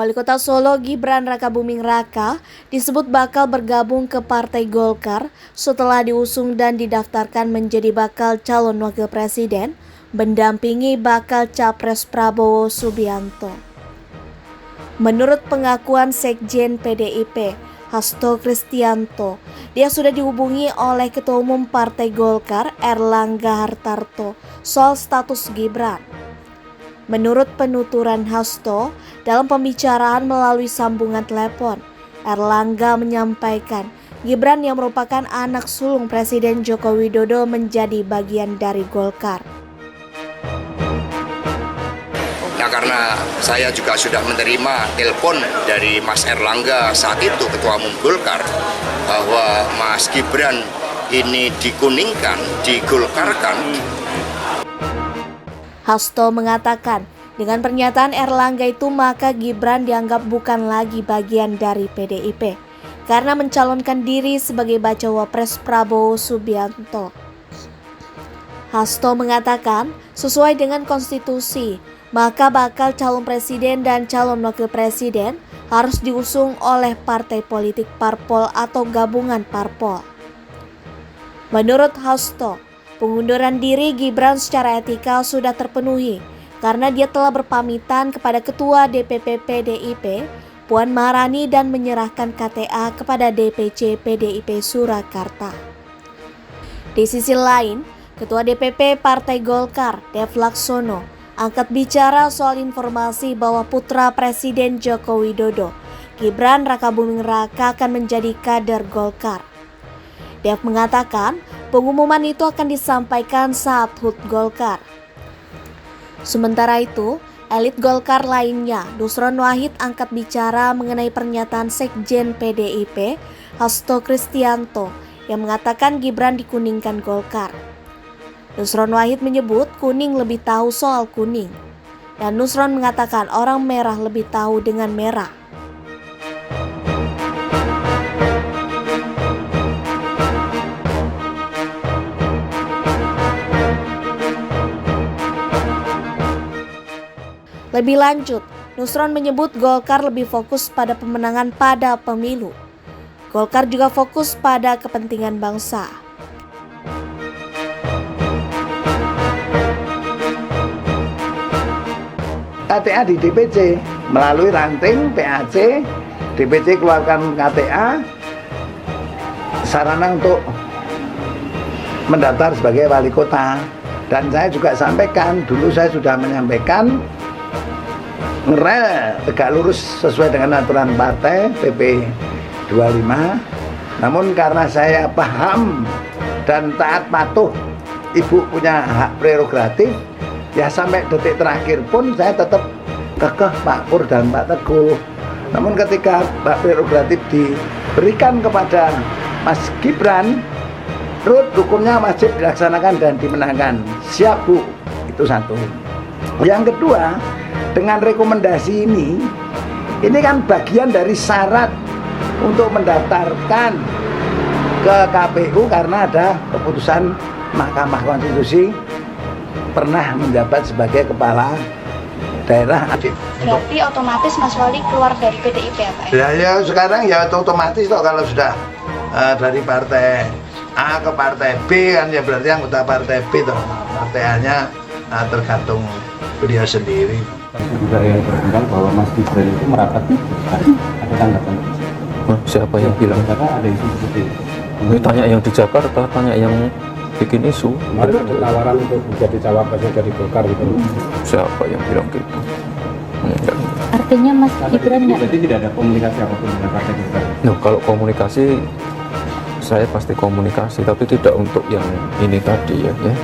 Wali Kota Solo Gibran Rakabuming Raka disebut bakal bergabung ke Partai Golkar setelah diusung dan didaftarkan menjadi bakal calon wakil presiden mendampingi bakal capres Prabowo Subianto. Menurut pengakuan Sekjen PDIP, Hasto Kristianto, dia sudah dihubungi oleh Ketua Umum Partai Golkar Erlangga Hartarto soal status Gibran. Menurut penuturan Hasto, dalam pembicaraan melalui sambungan telepon, Erlangga menyampaikan Gibran yang merupakan anak sulung Presiden Joko Widodo menjadi bagian dari Golkar. Nah, karena saya juga sudah menerima telepon dari Mas Erlangga saat itu Ketua Umum Golkar bahwa Mas Gibran ini dikuningkan, digolkarkan. Hasto mengatakan, dengan pernyataan Erlangga itu maka Gibran dianggap bukan lagi bagian dari PDIP karena mencalonkan diri sebagai bacawa pres Prabowo Subianto. Hasto mengatakan, sesuai dengan konstitusi, maka bakal calon presiden dan calon wakil presiden harus diusung oleh partai politik parpol atau gabungan parpol. Menurut Hasto, pengunduran diri Gibran secara etika sudah terpenuhi karena dia telah berpamitan kepada Ketua DPP PDIP, Puan Maharani dan menyerahkan KTA kepada DPC PDIP Surakarta. Di sisi lain, Ketua DPP Partai Golkar, Dev Laksono, angkat bicara soal informasi bahwa putra Presiden Joko Widodo, Gibran Rakabuming Raka akan menjadi kader Golkar. Dev mengatakan pengumuman itu akan disampaikan saat HUT Golkar. Sementara itu, elit Golkar lainnya, Nusron Wahid angkat bicara mengenai pernyataan Sekjen PDIP, Hasto Kristianto, yang mengatakan Gibran dikuningkan Golkar. Nusron Wahid menyebut kuning lebih tahu soal kuning, dan Nusron mengatakan orang merah lebih tahu dengan merah. Lebih lanjut, Nusron menyebut Golkar lebih fokus pada pemenangan pada pemilu. Golkar juga fokus pada kepentingan bangsa. KTA di DPC melalui ranting PAC, DPC keluarkan KTA sarana untuk mendaftar sebagai wali kota. Dan saya juga sampaikan, dulu saya sudah menyampaikan ngerel tegak lurus sesuai dengan aturan partai PP 25. Namun karena saya paham dan taat patuh, ibu punya hak prerogatif, ya sampai detik terakhir pun saya tetap kekeh Pak Pur dan Pak Teguh. Namun ketika hak prerogatif diberikan kepada Mas Gibran, menurut hukumnya wajib dilaksanakan dan dimenangkan. Siap Bu, itu satu. Yang kedua, dengan rekomendasi ini kan bagian dari syarat untuk mendaftarkan ke KPU karena ada keputusan Mahkamah Konstitusi pernah menjabat sebagai kepala daerah. Berarti otomatis Mas Wali keluar dari PDIP ya Pak? Ya sekarang ya otomatis toh, kalau sudah dari partai A ke partai B kan ya berarti anggota partai B toh. Partai A-nya tergantung beliau sendiri. Juga yang berkembang bahwa Mas Gibran itu merapat ada tanggapan. Siapa yang bilang? Karena ada isu seperti itu. Ini tanya yang di Jakarta, tanya yang bikin isu. Ada tawaran untuk menjadi cawapresnya dari Golkar gitu. Siapa yang bilang gitu? Enggak. Artinya Mas Gibran berarti tidak ada komunikasi apapun dengan Partai Golkar. Nah, kalau komunikasi saya pasti komunikasi, tapi tidak untuk yang ini tadi ya.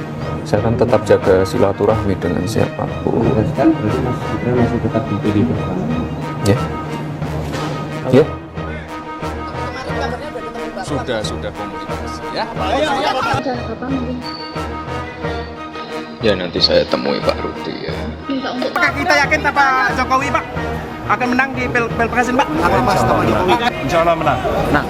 Saya kan tetap jaga silaturahmi dengan siapapun. Kan berarti Mas Gibran masih tetap di PDIP Perjuangan. Ya. Ya. Sudah komunikasi ya. Ya nanti saya temui Pak Ruti ya. Apakah kita yakin Pak Jokowi Pak akan menang di Pilpres ini Pak? Insya Allah menang. Nah,